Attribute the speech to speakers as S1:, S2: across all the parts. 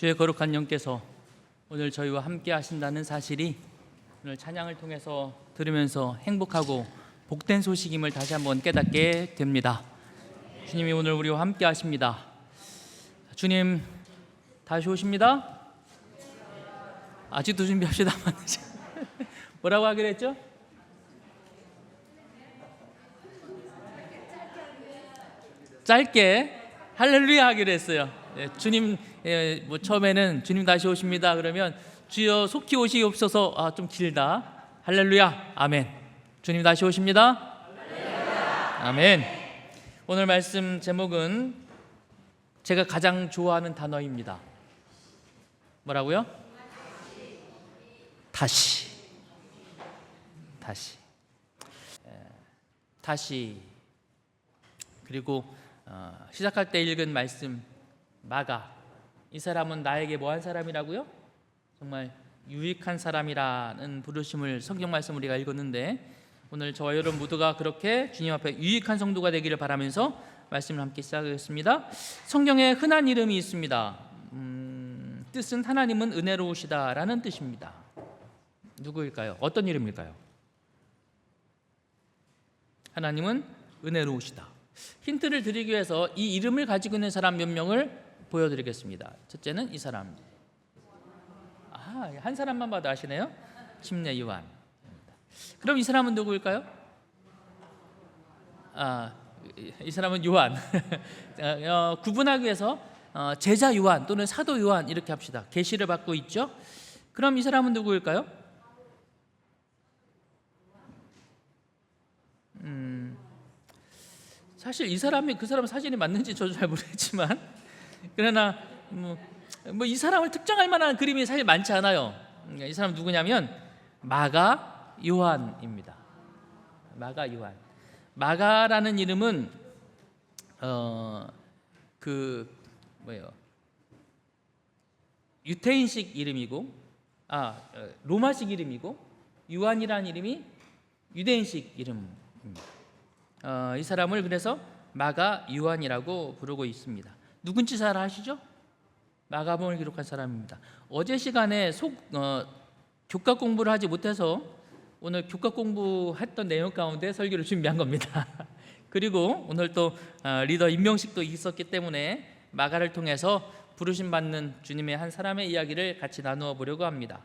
S1: 주의 거룩한 영께서 오늘 저희와 함께 하신다는 사실이 오늘 찬양을 통해서 들으면서 행복하고 복된 소식임을 다시 한번 깨닫게 됩니다. 주님이 오늘 우리와 함께 하십니다. 주님 다시 오십니다. 아직도 준비합시다. 뭐라고 하기로 했죠? 짧게 할렐루야 하기로 했어요. 주님, 처음에는 주님 다시 오십니다 그러면 주여 속히 오시옵소서. 좀 길다. 할렐루야, 아멘. 주님 다시 오십니다. 할렐루야. 아멘. 오늘 말씀 제목은 제가 가장 좋아하는 단어입니다. 뭐라고요? 다시. 그리고 시작할 때 읽은 말씀, 마가, 이 사람은 나에게 뭐한 사람이라고요? 정말 유익한 사람이라는 부르심을 성경 말씀 우리가 읽었는데, 오늘 저와 여러분 모두가 그렇게 주님 앞에 유익한 성도가 되기를 바라면서 말씀을 함께 시작하겠습니다. 성경에 흔한 이름이 있습니다. 뜻은 하나님은 은혜로우시다라는 뜻입니다. 누구일까요? 어떤 이름일까요? 하나님은 은혜로우시다. 힌트를 드리기 위해서 이 이름을 가지고 있는 사람 몇 명을 보여드리겠습니다. 첫째는 이 사람. 한 사람만 봐도 아시네요. 침례 요한. 그럼 이 사람은 누구일까요? 이 사람은 요한. 구분하기 위해서 제자 요한 또는 사도 요한 이렇게 합시다. 계시를 받고 있죠. 그럼 이 사람은 누구일까요? 사실 이 사람이 그 사람 사진이 맞는지 저도 잘 모르겠지만, 그러나 이 사람을 특정할 만한 그림이 사실 많지 않아요. 이 사람 누구냐면 마가 요한입니다. 마가 요한. 마가라는 이름은 유태인식 이름이고, 로마식 이름이고, 요한이라는 이름이 유대인식 이름입니다. 이 사람을 그래서 마가 요한이라고 부르고 있습니다. 누군지 잘 아시죠? 마가복음을 기록한 사람입니다. 어제 시간에 교과 공부를 하지 못해서 오늘 교과 공부했던 내용 가운데 설교를 준비한 겁니다. 그리고 오늘 또 리더 임명식도 있었기 때문에 마가를 통해서 부르심 받는 주님의 한 사람의 이야기를 같이 나누어 보려고 합니다.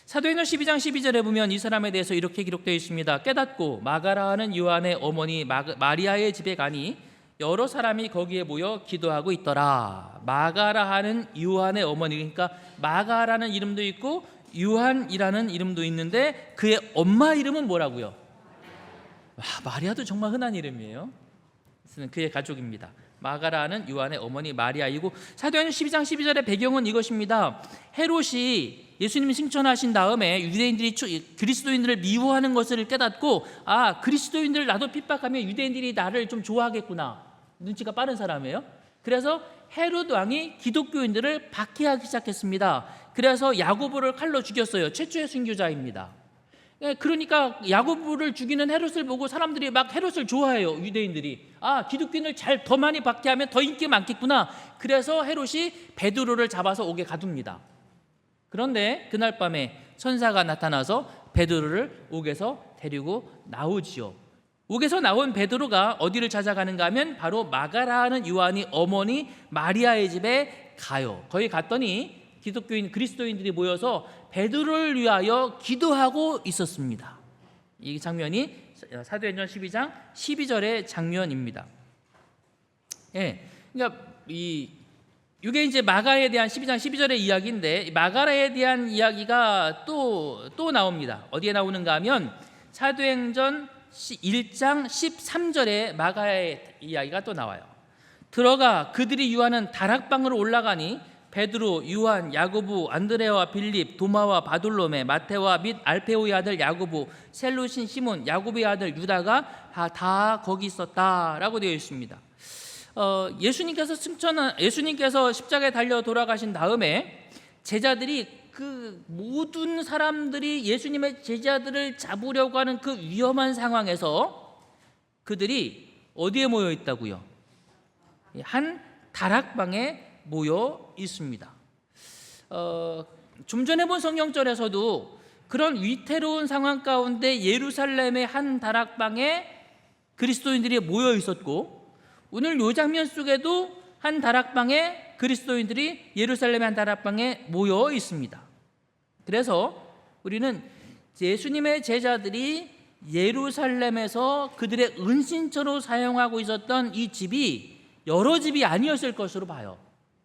S1: 사도행전 12장 12절에 보면 이 사람에 대해서 이렇게 기록되어 있습니다. 깨닫고 마가라는 요한의 어머니 마리아의 집에 가니 여러 사람이 거기에 모여 기도하고 있더라. 마가라 하는 요한의 어머니, 그러니까 마가라는 이름도 있고 요한이라는 이름도 있는데 그의 엄마 이름은 뭐라고요? 마리아도 정말 흔한 이름이에요. 그의 가족입니다. 마가라는 요한의 어머니 마리아이고, 사도행전 12장 12절의 배경은 이것입니다. 헤롯이 예수님이 승천하신 다음에 유대인들이 그리스도인들을 미워하는 것을 깨닫고, 그리스도인들을 나도 핍박하면 유대인들이 나를 좀 좋아하겠구나. 눈치가 빠른 사람이에요. 그래서 헤롯 왕이 기독교인들을 박해하기 시작했습니다. 그래서 야고보를 칼로 죽였어요. 최초의 순교자입니다. 그러니까 야고보를 죽이는 헤롯을 보고 사람들이 막 헤롯을 좋아해요. 유대인들이 기독교인을 더 많이 박해하면 더 인기가 많겠구나. 그래서 헤롯이 베드로를 잡아서 옥에 가둡니다. 그런데 그날 밤에 천사가 나타나서 베드로를 옥에서 데리고 나오지요. 옥에서 나온 베드로가 어디를 찾아가는가 하면 바로 마가라는 요한이 어머니 마리아의 집에 가요. 거기 갔더니 기독교인 그리스도인들이 모여서 베드로를 위하여 기도하고 있었습니다. 이 장면이 사도행전 12장 12절의 장면입니다. 그러니까 이게 이제 마가에 대한 12장 12절의 이야기인데, 마가라에 대한 이야기가 또 나옵니다. 어디에 나오는가 하면 사도행전 1장 13절에 마가의 이야기가 또 나와요. 들어가 그들이 유하는 다락방으로 올라가니 베드로, 요한, 야고보, 안드레와 빌립, 도마와 바돌로메, 마테와 및 알페오의 아들 야고보, 셀로신 시몬, 야고보의 아들 유다가 다 거기 있었다라고 되어 있습니다. 예수님께서 십자가에 달려 돌아가신 다음에 제자들이, 그 모든 사람들이 예수님의 제자들을 잡으려고 하는 그 위험한 상황에서 그들이 어디에 모여 있다고요? 한 다락방에 모여 있습니다. 좀 전에 본 성경절에서도 그런 위태로운 상황 가운데 예루살렘의 한 다락방에 그리스도인들이 모여 있었고, 오늘 이 장면 속에도 한 다락방에 그리스도인들이 예루살렘의 한 다락방에 모여 있습니다. 그래서 우리는 예수님의 제자들이 예루살렘에서 그들의 은신처로 사용하고 있었던 이 집이 여러 집이 아니었을 것으로 봐요.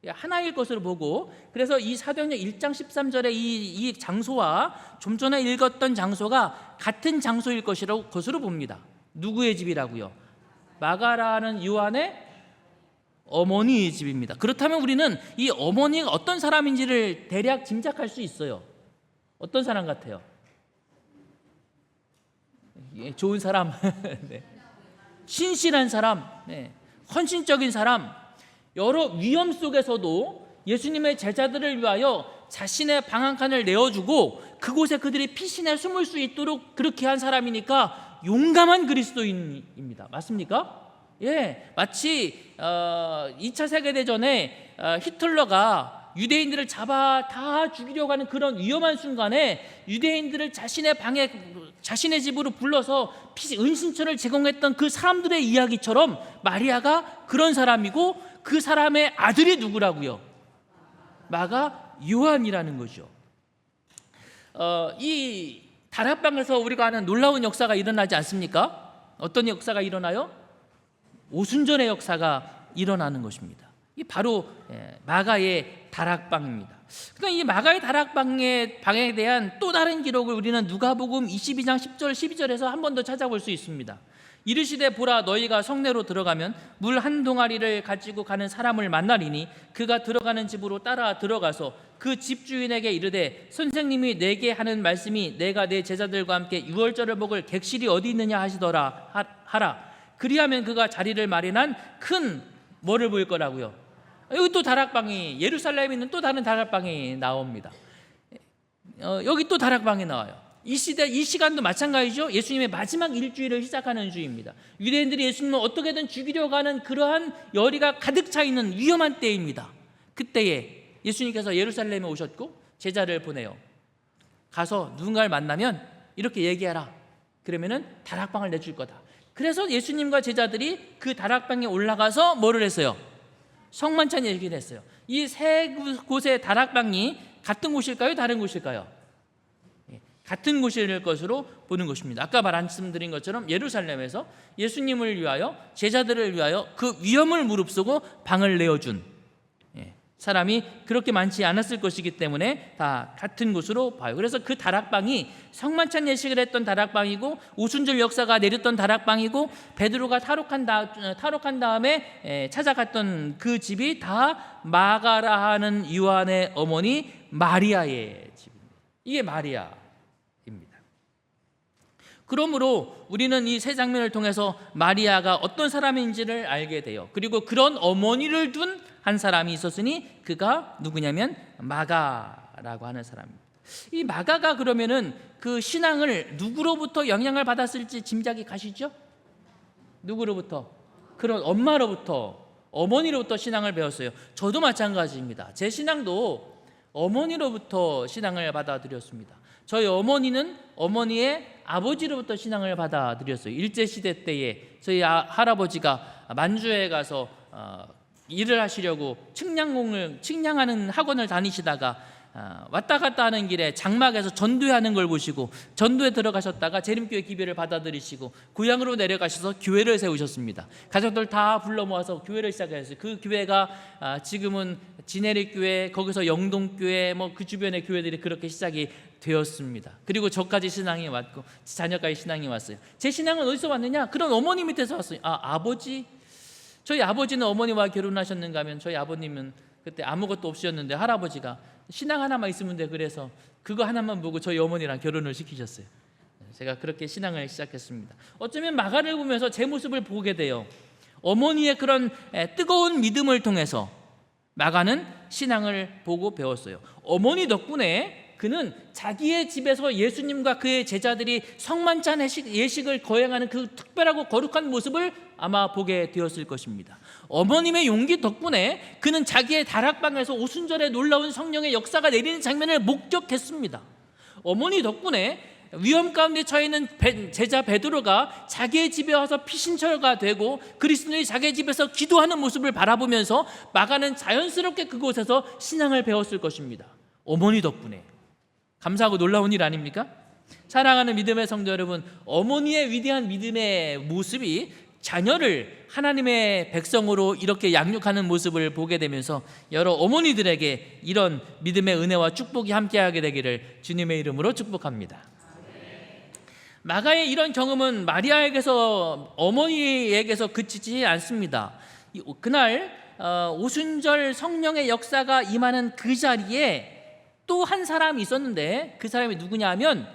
S1: 하나일 것으로 보고, 그래서 이 사도행전 1장 13절에 이 장소와 좀 전에 읽었던 장소가 같은 장소일 것으로 봅니다. 누구의 집이라고요? 마가라는 요한의 어머니의 집입니다. 그렇다면 우리는 이 어머니가 어떤 사람인지를 대략 짐작할 수 있어요. 어떤 사람 같아요? 좋은 사람, 네. 신실한 사람, 네. 헌신적인 사람, 여러 위험 속에서도 예수님의 제자들을 위하여 자신의 방 한 칸을 내어주고 그곳에 그들이 피신해 숨을 수 있도록 그렇게 한 사람이니까 용감한 그리스도인입니다. 맞습니까? 예, 마치 2차 세계대전에 히틀러가 유대인들을 잡아 다 죽이려고 하는 그런 위험한 순간에 유대인들을 자신의 방에, 자신의 집으로 불러서 은신처를 제공했던 그 사람들의 이야기처럼 마리아가 그런 사람이고, 그 사람의 아들이 누구라고요? 마가 요한이라는 거죠. 이 다락방에서 우리가 아는 놀라운 역사가 일어나지 않습니까? 어떤 역사가 일어나요? 오순절의 역사가 일어나는 것입니다. 이 바로 마가의 다락방입니다. 그러니까 이 마가의 다락방에 대한 또 다른 기록을 우리는 누가복음 22장 10절 12절에서 한 번 더 찾아볼 수 있습니다. 이르시되 보라, 너희가 성내로 들어가면 물 한 동아리를 가지고 가는 사람을 만나리니 그가 들어가는 집으로 따라 들어가서 그 집주인에게 이르되 선생님이 내게 하는 말씀이 내가 내 제자들과 함께 유월절을 먹을 객실이 어디 있느냐 하라. 그리하면 그가 자리를 마련한 큰 뭐를 보일 거라고요? 여기 또 다락방이, 예루살렘에 있는 또 다른 다락방이 나옵니다. 여기 또 다락방이 나와요. 이 시간도 마찬가지죠. 예수님의 마지막 일주일을 시작하는 주입니다. 유대인들이 예수님을 어떻게든 죽이려고 하는 그러한 열의가 가득 차 있는 위험한 때입니다. 그때에 예수님께서 예루살렘에 오셨고 제자를 보내요. 가서 누군가를 만나면 이렇게 얘기하라. 그러면은 다락방을 내줄 거다. 그래서 예수님과 제자들이 그 다락방에 올라가서 뭐를 했어요? 성만찬 얘기를 했어요. 이 세 곳의 다락방이 같은 곳일까요? 다른 곳일까요? 같은 곳일 것으로 보는 것입니다. 아까 말씀드린 것처럼 예루살렘에서 예수님을 위하여, 제자들을 위하여 그 위험을 무릅쓰고 방을 내어준 사람이 그렇게 많지 않았을 것이기 때문에 다 같은 곳으로 봐요. 그래서 그 다락방이 성만찬 예식을 했던 다락방이고, 오순절 역사가 내렸던 다락방이고, 베드로가 탈옥한 다음에 찾아갔던 그 집이 다 마가라 하는 요한의 어머니 마리아의 집입니다. 이게 마리아. 그러므로 우리는 이 세 장면을 통해서 마리아가 어떤 사람인지를 알게 돼요. 그리고 그런 어머니를 둔 한 사람이 있었으니 그가 누구냐면 마가라고 하는 사람입니다. 이 마가가 그러면은 그 신앙을 누구로부터 영향을 받았을지 짐작이 가시죠? 누구로부터? 그런 엄마로부터, 어머니로부터 신앙을 배웠어요. 저도 마찬가지입니다. 제 신앙도 어머니로부터 신앙을 받아들였습니다. 저희 어머니는 어머니의 아버지로부터 신앙을 받아들였어요. 일제시대 때에 저희 할아버지가 만주에 가서 일을 하시려고 측량하는 학원을 다니시다가 왔다 갔다 하는 길에 장막에서 전도하는 걸 보시고 전도에 들어가셨다가 재림교회 기별을 받아들이시고 고향으로 내려가셔서 교회를 세우셨습니다. 가족들 다 불러 모아서 교회를 시작했어요. 그 교회가 지금은 지내릭 교회, 거기서 영동교회, 뭐 그 주변의 교회들이 그렇게 시작이 되었습니다. 그리고 저까지 신앙이 왔고 자녀까지 신앙이 왔어요. 제 신앙은 어디서 왔느냐? 그런 어머니 밑에서 왔어요. 아버지? 저희 아버지는 어머니와 결혼하셨는가 하면 저희 아버님은 그때 아무것도 없으셨는데 할아버지가 신앙 하나만 있으면 돼, 그래서 그거 하나만 보고 저희 어머니랑 결혼을 시키셨어요. 제가 그렇게 신앙을 시작했습니다. 어쩌면 마가를 보면서 제 모습을 보게 돼요. 어머니의 그런 뜨거운 믿음을 통해서 마가는 신앙을 보고 배웠어요. 어머니 덕분에 그는 자기의 집에서 예수님과 그의 제자들이 성만찬 예식을 거행하는 그 특별하고 거룩한 모습을 아마 보게 되었을 것입니다. 어머님의 용기 덕분에 그는 자기의 다락방에서 오순절에 놀라운 성령의 역사가 내리는 장면을 목격했습니다. 어머니 덕분에 위험 가운데 처해 있는 제자 베드로가 자기의 집에 와서 피신처가 되고 그리스도인이 자기의 집에서 기도하는 모습을 바라보면서 마가는 자연스럽게 그곳에서 신앙을 배웠을 것입니다. 어머니 덕분에. 감사하고 놀라운 일 아닙니까? 사랑하는 믿음의 성도 여러분, 어머니의 위대한 믿음의 모습이 자녀를 하나님의 백성으로 이렇게 양육하는 모습을 보게 되면서 여러 어머니들에게 이런 믿음의 은혜와 축복이 함께하게 되기를 주님의 이름으로 축복합니다. 마가의 이런 경험은 마리아에게서, 어머니에게서 그치지 않습니다. 그날 오순절 성령의 역사가 임하는 그 자리에 또 한 사람이 있었는데 그 사람이 누구냐 하면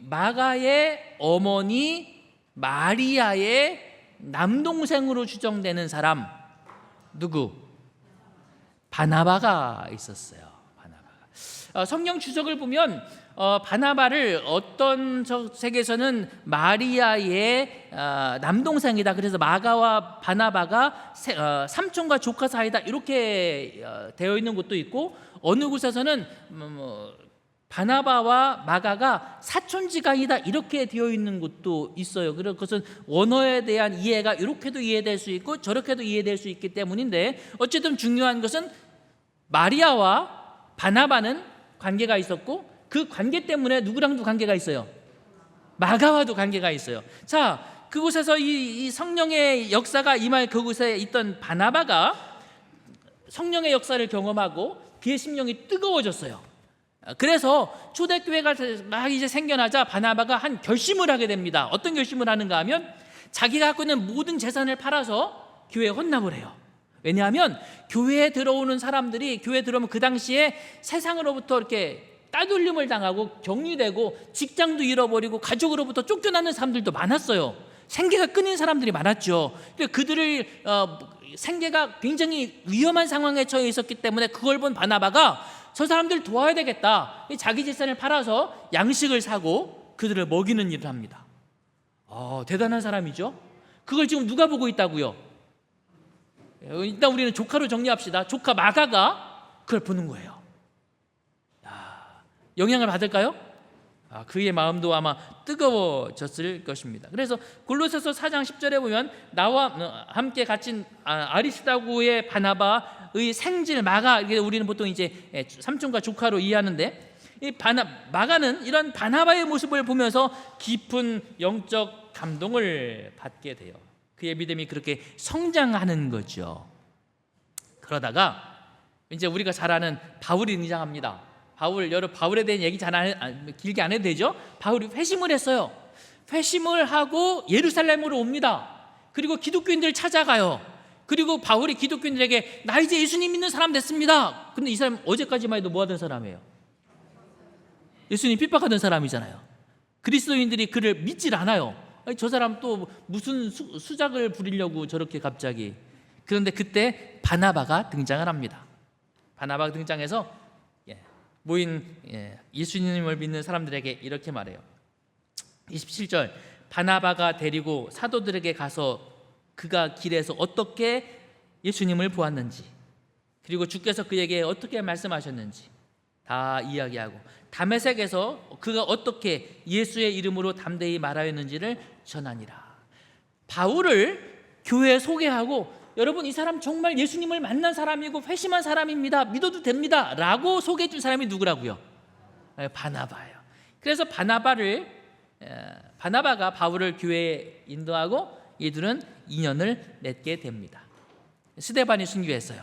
S1: 마가의 어머니 마리아의 남동생으로 추정되는 사람, 누구? 바나바가 있었어요. 바나바가. 성경 주석을 보면 바나바를 어떤 책에서는 마리아의 남동생이다, 그래서 마가와 바나바가 삼촌과 조카 사이다, 이렇게 되어 있는 곳도 있고, 어느 곳에서는 바나바와 마가가 사촌지간이다, 이렇게 되어 있는 곳도 있어요. 그래서 그것은 원어에 대한 이해가 이렇게도 이해될 수 있고 저렇게도 이해될 수 있기 때문인데, 어쨌든 중요한 것은 마리아와 바나바는 관계가 있었고 그 관계 때문에 누구랑도 관계가 있어요? 마가와도 관계가 있어요. 자, 그곳에서 이 성령의 역사가 임할 그곳에 있던 바나바가 성령의 역사를 경험하고 그의 심령이 뜨거워졌어요. 그래서 초대교회가 막 이제 생겨나자 바나바가 한 결심을 하게 됩니다. 어떤 결심을 하는가 하면 자기가 갖고 있는 모든 재산을 팔아서 교회에 헌납을 해요. 왜냐하면 교회에 들어오는 사람들이, 교회에 들어오면 그 당시에 세상으로부터 이렇게 따돌림을 당하고 격리되고 직장도 잃어버리고 가족으로부터 쫓겨나는 사람들도 많았어요. 생계가 끊인 사람들이 많았죠. 그들을 생계가 굉장히 위험한 상황에 처해 있었기 때문에 그걸 본 바나바가 저 사람들 도와야 되겠다, 자기 재산을 팔아서 양식을 사고 그들을 먹이는 일을 합니다. 대단한 사람이죠. 그걸 지금 누가 보고 있다고요? 일단 우리는 조카로 정리합시다. 조카 마가가 그걸 보는 거예요. 영향을 받을까요? 그의 마음도 아마 뜨거워졌을 것입니다. 그래서 골로새서 4장 10절에 보면 나와 함께 갇힌 아리스다고의 바나바의 생질 마가, 우리는 보통 이제 삼촌과 조카로 이해하는데, 이 마가는 이런 바나바의 모습을 보면서 깊은 영적 감동을 받게 돼요. 그의 믿음이 그렇게 성장하는 거죠. 그러다가 이제 우리가 잘 아는 바울이 등장합니다. 바울에 대한 얘기 길게 안 해도 되죠. 바울이 회심을 했어요. 회심을 하고 예루살렘으로 옵니다. 그리고 기독교인들을 찾아가요. 그리고 바울이 기독교인들에게 나 이제 예수님 믿는 사람 됐습니다. 근데 이 사람 어제까지만 해도 뭐 하던 사람이에요? 예수님 핍박하던 사람이잖아요. 그리스도인들이 그를 믿질 않아요. 저 사람 또 무슨 수작을 부리려고 저렇게 갑자기. 그런데 그때 바나바가 등장을 합니다. 바나바가 등장해서 모인 예수님을 믿는 사람들에게 이렇게 말해요. 27절, 바나바가 데리고 사도들에게 가서 그가 길에서 어떻게 예수님을 보았는지, 그리고 주께서 그에게 어떻게 말씀하셨는지 다 이야기하고, 다메섹에서 그가 어떻게 예수의 이름으로 담대히 말하였는지를 전하니라. 바울을 교회에 소개하고, 여러분 이 사람 정말 예수님을 만난 사람이고 회심한 사람입니다, 믿어도 됩니다 라고 소개해 준 사람이 누구라고요? 바나바예요. 그래서 바나바가 바울을 교회에 인도하고 이들은 인연을 맺게 됩니다. 스데반이 순교했어요.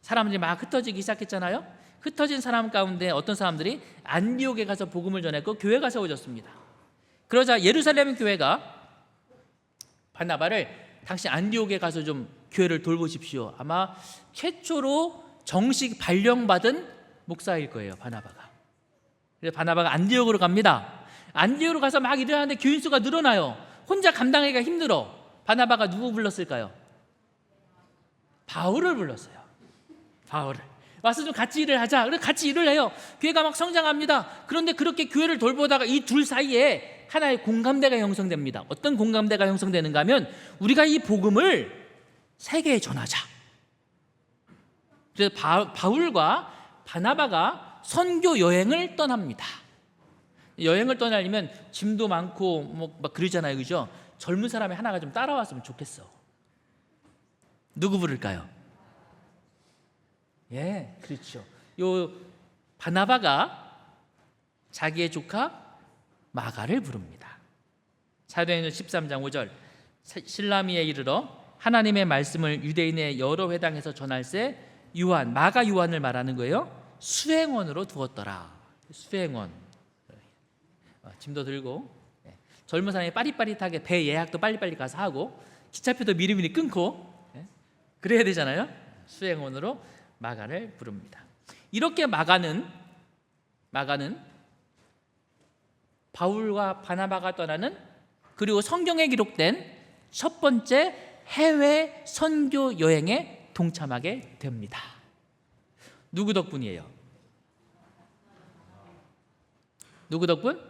S1: 사람들이 막 흩어지기 시작했잖아요. 흩어진 사람 가운데 어떤 사람들이 안디옥에 가서 복음을 전했고 교회가 세워졌습니다. 그러자 예루살렘 교회가 바나바를 당시 안디옥에 가서 좀 교회를 돌보십시오. 아마 최초로 정식 발령받은 목사일 거예요, 바나바가. 그래서 바나바가 안디옥으로 갑니다. 안디옥으로 가서 막 일을 하는데 교인 수가 늘어나요. 혼자 감당하기가 힘들어. 바나바가 누구 불렀을까요? 바울을 불렀어요. 바울을. 와서 좀 같이 일을 하자. 그래서 같이 일을 해요. 교회가 막 성장합니다. 그런데 그렇게 교회를 돌보다가 이 둘 사이에 하나의 공감대가 형성됩니다. 어떤 공감대가 형성되는가 하면 우리가 이 복음을 세계에 전하자. 그래서 바울과 바나바가 선교 여행을 떠납니다. 여행을 떠나려면 짐도 많고 뭐 막 그러잖아요, 그죠? 젊은 사람이 하나가 좀 따라왔으면 좋겠어. 누구 부를까요? 예, 그렇죠. 요 바나바가 자기의 조카 마가를 부릅니다. 사도행전 13장 5절 실라미에 이르러 하나님의 말씀을 유대인의 여러 회당에서 전할세 요한, 마가 요한을 말하는 거예요. 수행원으로 두었더라. 수행원. 짐도 들고 젊은 사람이 빠릿빠릿하게 배 예약도 빨리빨리 가서 하고 기차표도 미리미리 끊고 그래야 되잖아요. 수행원으로 마가를 부릅니다. 이렇게 마가는 바울과 바나바가 떠나는 그리고 성경에 기록된 첫 번째 해외 선교 여행에 동참하게 됩니다. 누구 덕분이에요? 누구 덕분?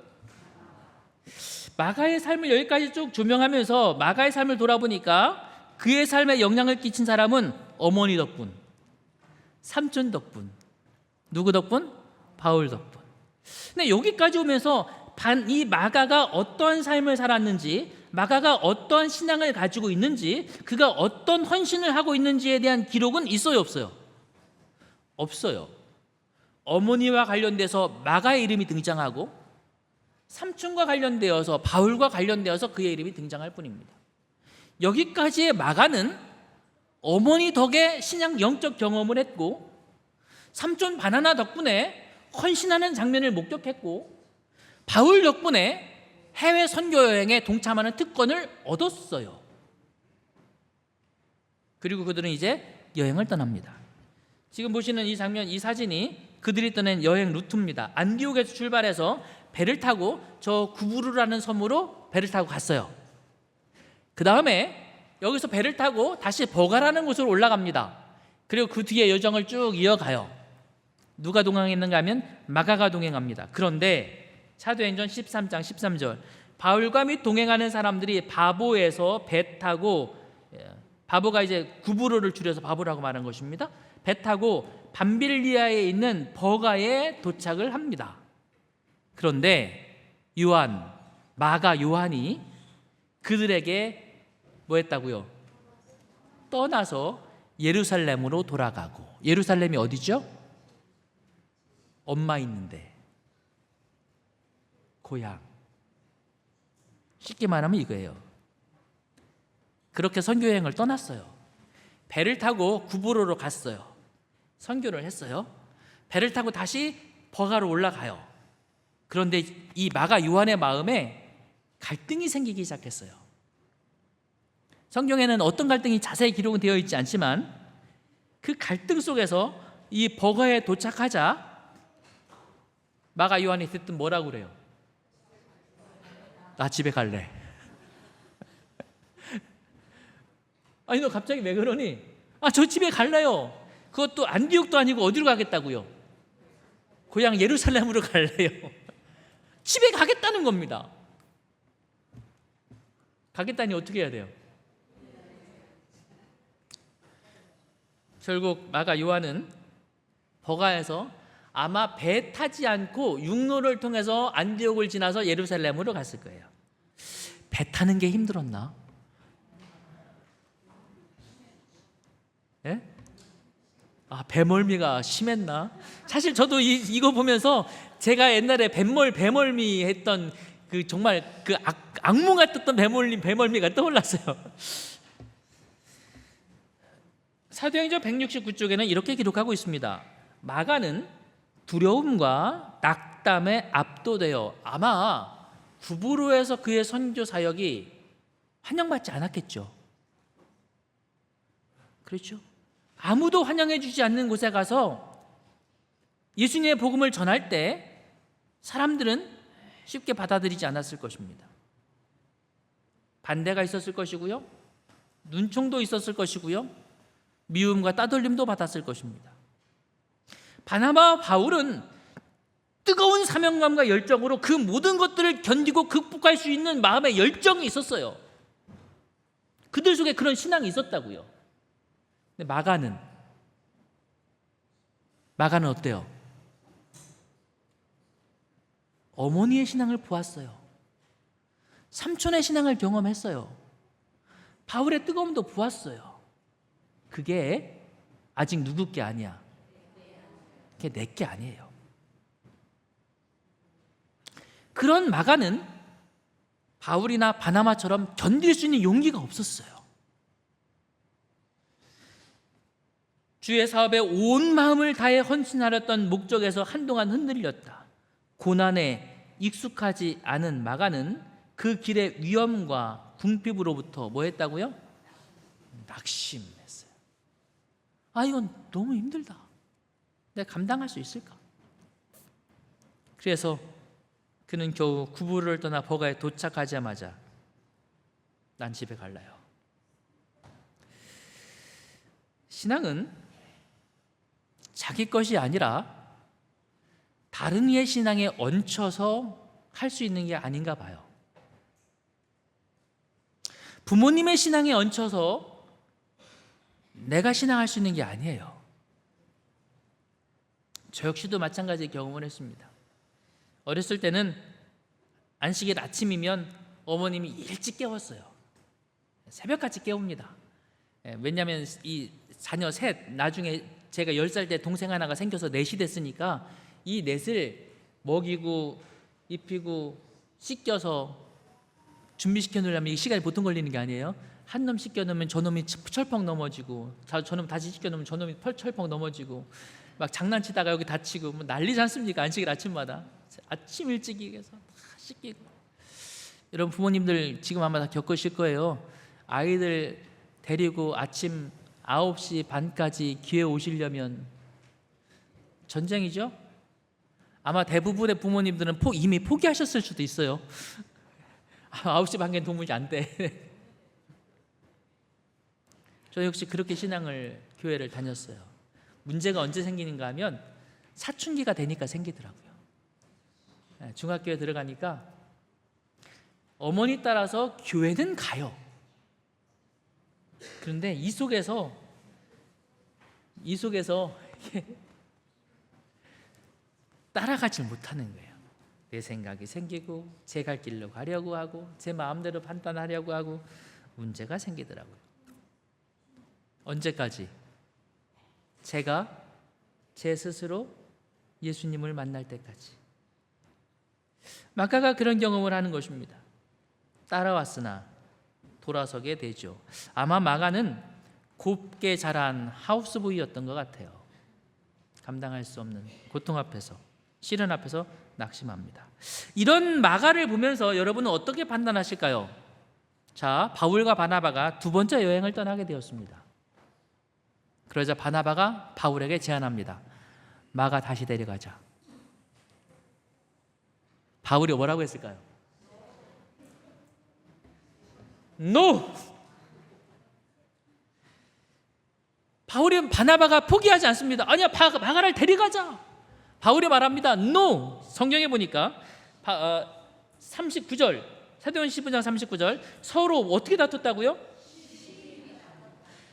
S1: 마가의 삶을 여기까지 쭉 조명하면서 마가의 삶을 돌아보니까 그의 삶에 영향을 끼친 사람은 어머니 덕분, 삼촌 덕분, 누구 덕분? 바울 덕분. 근데 여기까지 오면서 이 마가가 어떠한 삶을 살았는지, 마가가 어떠한 신앙을 가지고 있는지, 그가 어떤 헌신을 하고 있는지에 대한 기록은 있어요, 없어요? 없어요. 어머니와 관련돼서 마가의 이름이 등장하고 삼촌과 관련되어서 바울과 관련되어서 그의 이름이 등장할 뿐입니다. 여기까지의 마가는 어머니 덕에 신앙 영적 경험을 했고 삼촌 바나나 덕분에 헌신하는 장면을 목격했고 바울 덕분에 해외 선교 여행에 동참하는 특권을 얻었어요. 그리고 그들은 이제 여행을 떠납니다. 지금 보시는 이 장면, 이 사진이 그들이 떠난 여행 루트입니다. 안디옥에서 출발해서 배를 타고 저 구부르라는 섬으로 배를 타고 갔어요. 그 다음에 여기서 배를 타고 다시 버가라는 곳으로 올라갑니다. 그리고 그 뒤에 여정을 쭉 이어가요. 누가 동행했는가 하면 마가가 동행합니다. 그런데 사도행전 13장 13절 바울과 및 동행하는 사람들이 바보에서 배 타고, 바보가 이제 구부로를 줄여서 바보라고 말한 것입니다. 배 타고 밤빌리아에 있는 버가에 도착을 합니다. 그런데 마가 요한이 그들에게 뭐 했다고요? 떠나서 예루살렘으로 돌아가고. 예루살렘이 어디죠? 엄마 있는데, 고향. 쉽게 말하면 이거예요. 그렇게 선교여행을 떠났어요. 배를 타고 구브로로 갔어요. 선교를 했어요. 배를 타고 다시 버가로 올라가요. 그런데 이 마가 요한의 마음에 갈등이 생기기 시작했어요. 성경에는 어떤 갈등이 자세히 기록은 되어 있지 않지만 그 갈등 속에서 이 버가에 도착하자 마가 요한이 듣든 뭐라고 그래요? 나 집에 갈래. 아니 너 갑자기 왜 그러니? 저 집에 갈래요. 그것도 안디옥도 아니고 어디로 가겠다고요? 고향 예루살렘으로 갈래요. 집에 가겠다는 겁니다. 가겠다니 어떻게 해야 돼요? 결국 마가 요한은 버가에서 아마 배 타지 않고 육로를 통해서 안디옥을 지나서 예루살렘으로 갔을 거예요. 배 타는 게 힘들었나? 예? 배멀미가 심했나? 사실 저도 이거 보면서 제가 옛날에 배멀미 했던 그 정말 그 악몽 같았던 배멀미가 떠올랐어요. 사도행전 169쪽에는 이렇게 기록하고 있습니다. 마가는 두려움과 낙담에 압도되어 아마 구브로에서 그의 선교 사역이 환영받지 않았겠죠. 그렇죠? 아무도 환영해 주지 않는 곳에 가서 예수님의 복음을 전할 때 사람들은 쉽게 받아들이지 않았을 것입니다. 반대가 있었을 것이고요. 눈총도 있었을 것이고요. 미움과 따돌림도 받았을 것입니다. 바나바와 바울은 뜨거운 사명감과 열정으로 그 모든 것들을 견디고 극복할 수 있는 마음의 열정이 있었어요. 그들 속에 그런 신앙이 있었다고요. 근데 마가는 어때요? 어머니의 신앙을 보았어요. 삼촌의 신앙을 경험했어요. 바울의 뜨거움도 보았어요. 그게 아직 누구 게 아니야. 그게 내 게 아니에요. 그런 마가는 바울이나 바나바처럼 견딜 수 있는 용기가 없었어요. 주의 사업에 온 마음을 다해 헌신하렸던 목적에서 한동안 흔들렸다. 고난에 익숙하지 않은 마가는 그 길의 위험과 궁핍으로부터 뭐 했다고요? 낙심했어요. 이건 너무 힘들다. 내가 감당할 수 있을까? 그래서 그는 겨우 구부를 떠나 버가에 도착하자마자 난 집에 갈래요. 신앙은 자기 것이 아니라 다른 이의 신앙에 얹혀서 할 수 있는 게 아닌가 봐요. 부모님의 신앙에 얹혀서 내가 신앙할 수 있는 게 아니에요. 저 역시도 마찬가지 경험을 했습니다. 어렸을 때는 안식일 아침이면 어머님이 일찍 깨웠어요. 새벽같이 깨웁니다. 왜냐하면 이 자녀 셋, 나중에 제가 10살 때 동생 하나가 생겨서 넷이 됐으니까 이 넷을 먹이고 입히고 씻겨서 준비시켜 놓으려면 이 시간이 보통 걸리는 게 아니에요. 한 놈 씻겨 놓으면 저놈이 철펑 넘어지고, 저놈 다시 씻겨 놓으면 저놈이 철펑 넘어지고, 막 장난치다가 여기 다치고 뭐 난리지 않습니까? 안식일 아침마다 아침 일찍 일어나서 다 씻기고. 여러분 부모님들 지금 아마 다 겪으실 거예요. 아이들 데리고 아침 9시 반까지 교회 오시려면 전쟁이죠. 아마 대부분의 부모님들은 이미 포기하셨을 수도 있어요. 9시 반까지 도무지 안 돼. 저 역시 그렇게 교회를 다녔어요. 문제가 언제 생기는가 하면 사춘기가 되니까 생기더라고요. 중학교에 들어가니까 어머니 따라서 교회는 가요. 그런데 이 속에서 따라가지 못하는 거예요. 내 생각이 생기고 제 갈 길로 가려고 하고 제 마음대로 판단하려고 하고 문제가 생기더라고요. 언제까지? 제가 제 스스로 예수님을 만날 때까지. 마가가 그런 경험을 하는 것입니다. 따라왔으나 돌아서게 되죠. 아마 마가는 곱게 자란 하우스보이였던 것 같아요. 감당할 수 없는 고통 앞에서, 시련 앞에서 낙심합니다. 이런 마가를 보면서 여러분은 어떻게 판단하실까요? 자, 바울과 바나바가 두 번째 여행을 떠나게 되었습니다. 그러자 바나바가 바울에게 제안합니다. 마가 다시 데려가자. 바울이 뭐라고 했을까요? No! 바나바가 포기하지 않습니다. 아니야, 마가를 데려가자. 바울이 말합니다. No! 성경에 보니까 39절, 사도행전 15장 39절, 서로 어떻게 다퉜다고요?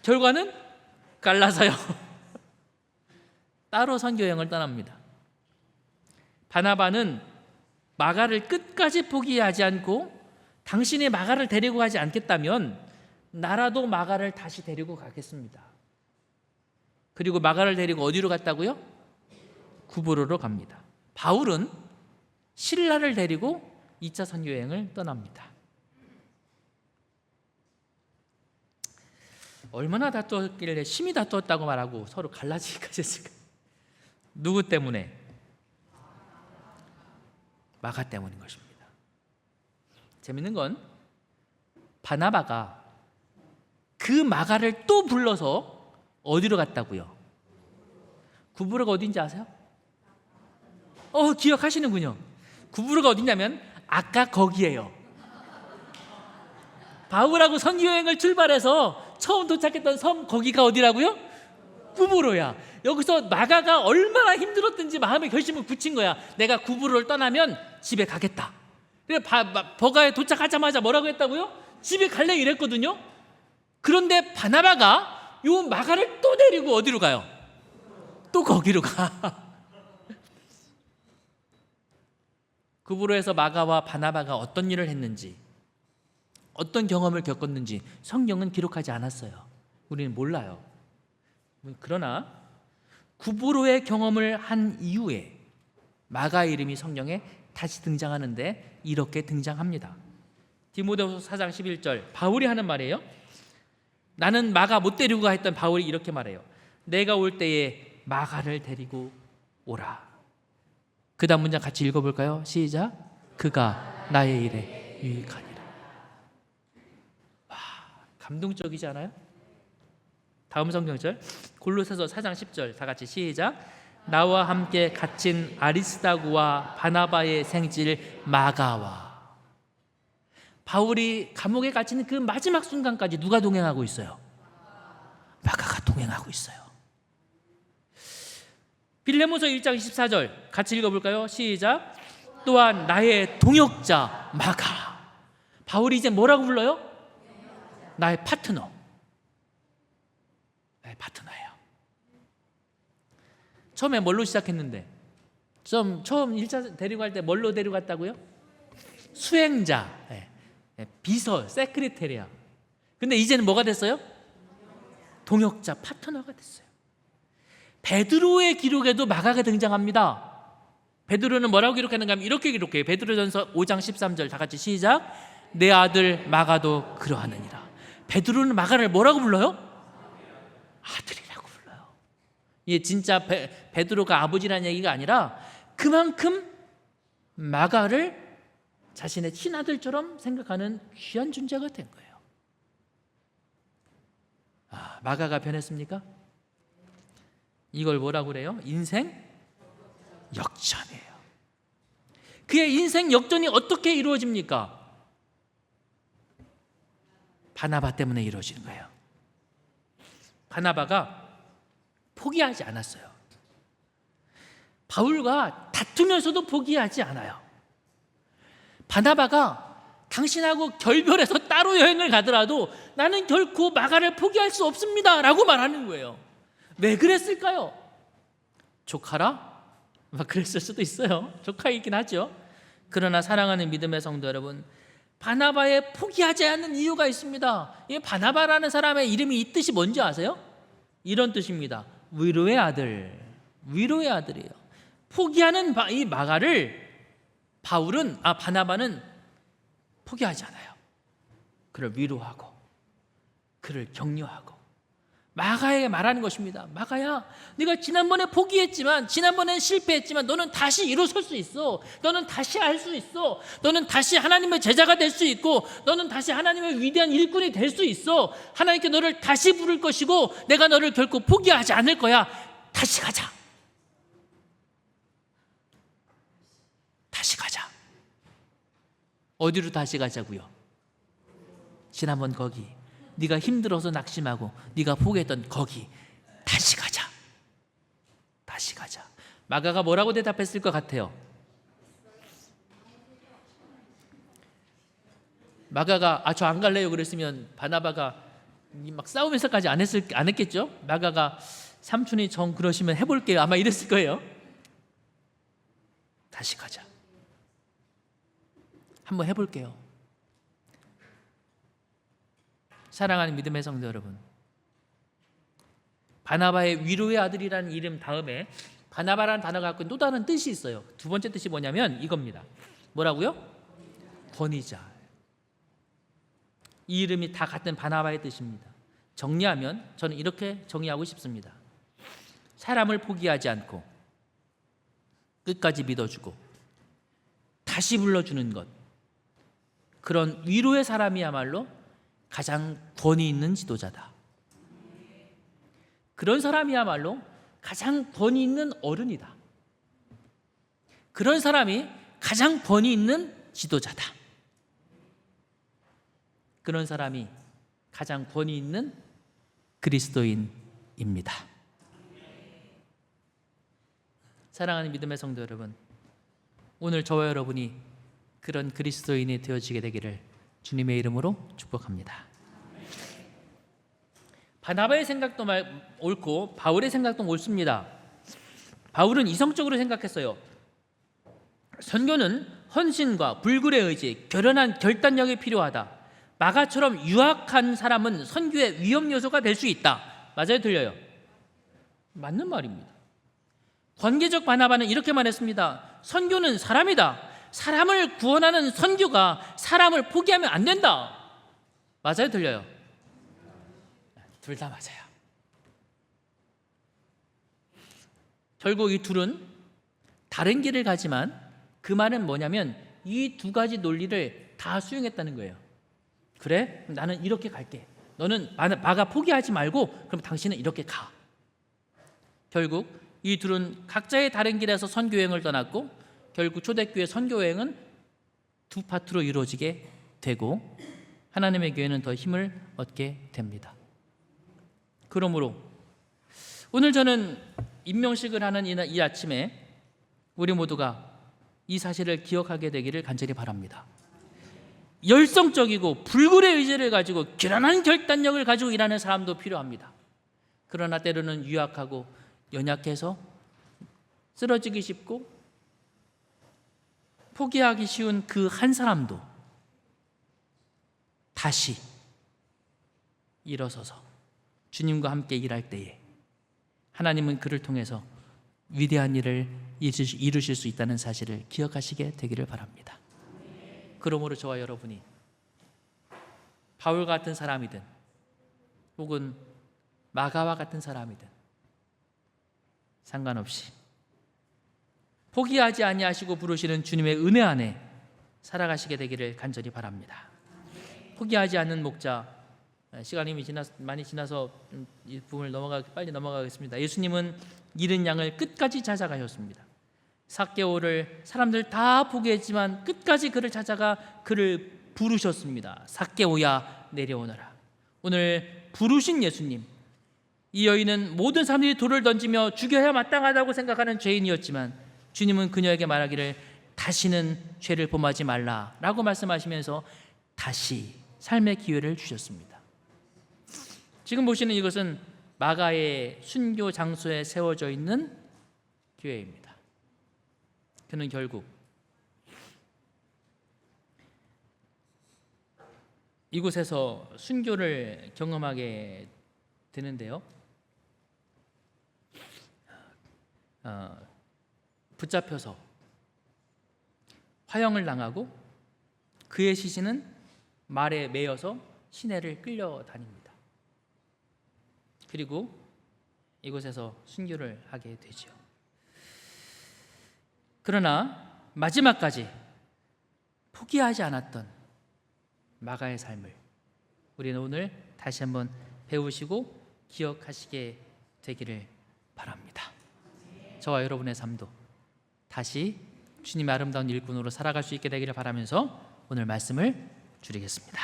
S1: 결과는 갈라서요. 따로 선교여행을 떠납니다. 바나바는 마가를 끝까지 포기하지 않고 당신이 마가를 데리고 가지 않겠다면 나라도 마가를 다시 데리고 가겠습니다. 그리고 마가를 데리고 어디로 갔다고요? 구브로로 갑니다. 바울은 실라를 데리고 2차 선교여행을 떠납니다. 얼마나 다투었길래 심히 다투었다고 말하고 서로 갈라지기까지 했을까? 누구 때문에? 마가 때문인 것입니다. 재밌는 건 바나바가 그 마가를 또 불러서 어디로 갔다고요? 구브로가 어딘지 아세요? 기억하시는군요. 구브로가 어디냐면 아까 거기에요. 바울하고 선교여행을 출발해서 처음 도착했던 섬, 거기가 어디라고요? 구브로야. 여기서 마가가 얼마나 힘들었든지 마음의 결심을 굳힌 거야. 내가 구브로를 떠나면 집에 가겠다. 그래 버가에 도착하자마자 뭐라고 했다고요? 집에 갈래 이랬거든요. 그런데 바나바가 요 마가를 또 데리고 어디로 가요? 또 거기로 가. 구브로에서 마가와 바나바가 어떤 일을 했는지, 어떤 경험을 겪었는지 성경은 기록하지 않았어요. 우리는 몰라요. 그러나 구브로의 경험을 한 이후에 마가의 이름이 성경에 다시 등장하는데 이렇게 등장합니다. 디모데후서 4장 11절 바울이 하는 말이에요. 나는 마가 못 데리고 가 했던 바울이 이렇게 말해요. 내가 올 때에 마가를 데리고 오라. 그 다음 문장 같이 읽어볼까요? 시작. 그가 나의 일에 유익하니라. 와, 감동적이지 않아요? 다음 성경절 골로새서 4장 10절 다 같이 시작. 나와 함께 갇힌 아리스다고와 바나바의 생질 마가와. 바울이 감옥에 갇히는 그 마지막 순간까지 누가 동행하고 있어요? 마가가 동행하고 있어요. 빌레몬서 1장 24절 같이 읽어볼까요? 시작. 또한 나의 동역자 마가. 바울이 이제 뭐라고 불러요? 나의 파트너. 나의 파트너예요. 처음에 뭘로 시작했는데? 처음 1차 데리고 갈 때 뭘로 데려갔다고요? 수행자, 비서, 세크리테리아. 근데 이제는 뭐가 됐어요? 동역자, 파트너가 됐어요. 베드로의 기록에도 마가가 등장합니다. 베드로는 뭐라고 기록하는가 하면 이렇게 기록해요. 베드로전서 5장 13절 다 같이 시작. 내 아들 마가도 그러하느니라. 베드로는 마가를 뭐라고 불러요? 아들이라고 불러요. 이게 진짜 베드로가 아버지라는 얘기가 아니라 그만큼 마가를 자신의 친아들처럼 생각하는 귀한 존재가 된 거예요. 마가가 변했습니까? 이걸 뭐라고 그래요? 인생 역전이에요. 그의 인생 역전이 어떻게 이루어집니까? 바나바 때문에 이루어지는 거예요. 바나바가 포기하지 않았어요. 바울과 다투면서도 포기하지 않아요. 바나바가 당신하고 결별해서 따로 여행을 가더라도 나는 결코 마가를 포기할 수 없습니다 라고 말하는 거예요. 왜 그랬을까요? 조카라? 그랬을 수도 있어요. 조카이긴 하죠. 그러나 사랑하는 믿음의 성도 여러분, 바나바의 포기하지 않는 이유가 있습니다. 이 바나바라는 사람의 이름이 이 뜻이 뭔지 아세요? 이런 뜻입니다. 위로의 아들. 위로의 아들이에요. 포기하는 이 마가를 바나바는 포기하지 않아요. 그를 위로하고 그를 격려하고 마가에게 말하는 것입니다. 마가야, 네가 지난번에 포기했지만, 지난번엔 실패했지만 너는 다시 일어설 수 있어. 너는 다시 할 수 있어. 너는 다시 하나님의 제자가 될 수 있고, 너는 다시 하나님의 위대한 일꾼이 될 수 있어. 하나님께 너를 다시 부를 것이고 내가 너를 결코 포기하지 않을 거야. 다시 가자. 다시 가자. 어디로 다시 가자고요? 지난번 거기, 네가 힘들어서 낙심하고 네가 포기했던 거기 다시 가자. 다시 가자. 마가가 뭐라고 대답했을 것 같아요? 마가가 저 안 갈래요 그랬으면 바나바가 막 싸우면서까지 안 했겠죠? 마가가 삼촌이 정 그러시면 해볼게요 아마 이랬을 거예요. 다시 가자. 한번 해볼게요. 사랑하는 믿음의 성도 여러분, 바나바의 위로의 아들이라는 이름 다음에 바나바라는 단어가 갖고 또 다른 뜻이 있어요. 두 번째 뜻이 뭐냐면 이겁니다. 뭐라고요? 권위자. 이 이름이 다 같은 바나바의 뜻입니다. 정리하면 저는 이렇게 정의하고 싶습니다. 사람을 포기하지 않고 끝까지 믿어주고 다시 불러주는 것, 그런 위로의 사람이야말로 가장 권위 있는 지도자다. 그런 사람이야말로 가장 권위 있는 어른이다. 그런 사람이 가장 권위 있는 지도자다. 그런 사람이 가장 권위 있는 그리스도인입니다. 사랑하는 믿음의 성도 여러분, 오늘 저와 여러분이 그런 그리스도인이 되어지게 되기를 주님의 이름으로 축복합니다. 바나바의 생각도 옳고 바울의 생각도 옳습니다. 바울은 이성적으로 생각했어요. 선교는 헌신과 불굴의 의지, 결연한 결단력이 필요하다. 마가처럼 유학한 사람은 선교의 위험 요소가 될 수 있다. 맞아요, 틀려요? 맞는 말입니다. 관계적 바나바는 이렇게 말했습니다. 선교는 사람이다. 사람을 구원하는 선교가 사람을 포기하면 안 된다. 맞아요, 틀려요? 둘 다 맞아요. 결국 이 둘은 다른 길을 가지만 그 말은 뭐냐면 이 두 가지 논리를 다 수용했다는 거예요. 그래? 그럼 나는 이렇게 갈게. 너는 마가 포기하지 말고 그럼 당신은 이렇게 가. 결국 이 둘은 각자의 다른 길에서 선교여행을 떠났고 결국 초대교회 선교여행은 두 파트로 이루어지게 되고 하나님의 교회는 더 힘을 얻게 됩니다. 그러므로 오늘 저는 임명식을 하는 이 아침에 우리 모두가 이 사실을 기억하게 되기를 간절히 바랍니다. 열성적이고 불굴의 의지를 가지고 결연한 결단력을 가지고 일하는 사람도 필요합니다. 그러나 때로는 유약하고 연약해서 쓰러지기 쉽고 포기하기 쉬운 그 한 사람도 다시 일어서서 주님과 함께 일할 때에 하나님은 그를 통해서 위대한 일을 이루실 수 있다는 사실을 기억하시게 되기를 바랍니다. 그러므로 저와 여러분이 바울 같은 사람이든 혹은 마가와 같은 사람이든 상관없이 포기하지 아니하시고 부르시는 주님의 은혜 안에 살아가시게 되기를 간절히 바랍니다. 포기하지 않는 목자, 시간이 많이 지나서 이 부분을 빨리 넘어가겠습니다. 예수님은 잃은 양을 끝까지 찾아가셨습니다. 삭개오를 사람들 다 포기했지만 끝까지 그를 찾아가 그를 부르셨습니다. 삭개오야 내려오너라. 오늘 부르신 예수님, 이 여인은 모든 사람들이 돌을 던지며 죽여야 마땅하다고 생각하는 죄인이었지만 주님은 그녀에게 말하기를 다시는 죄를 범하지 말라라고 말씀하시면서 다시 삶의 기회를 주셨습니다. 지금 보시는 이것은 마가의 순교 장소에 세워져 있는 교회입니다. 그는 결국 이곳에서 순교를 경험하게 되는데요. 붙잡혀서 화형을 당하고 그의 시신은 말에 매여서 시내를 끌려다닙니다. 그리고 이곳에서 순교를 하게 되죠. 그러나 마지막까지 포기하지 않았던 마가의 삶을 우리는 오늘 다시 한번 배우시고 기억하시게 되기를 바랍니다. 저와 여러분의 삶도 다시 주님의 아름다운 일꾼으로 살아갈 수 있게 되기를 바라면서 오늘 말씀을 줄이겠습니다.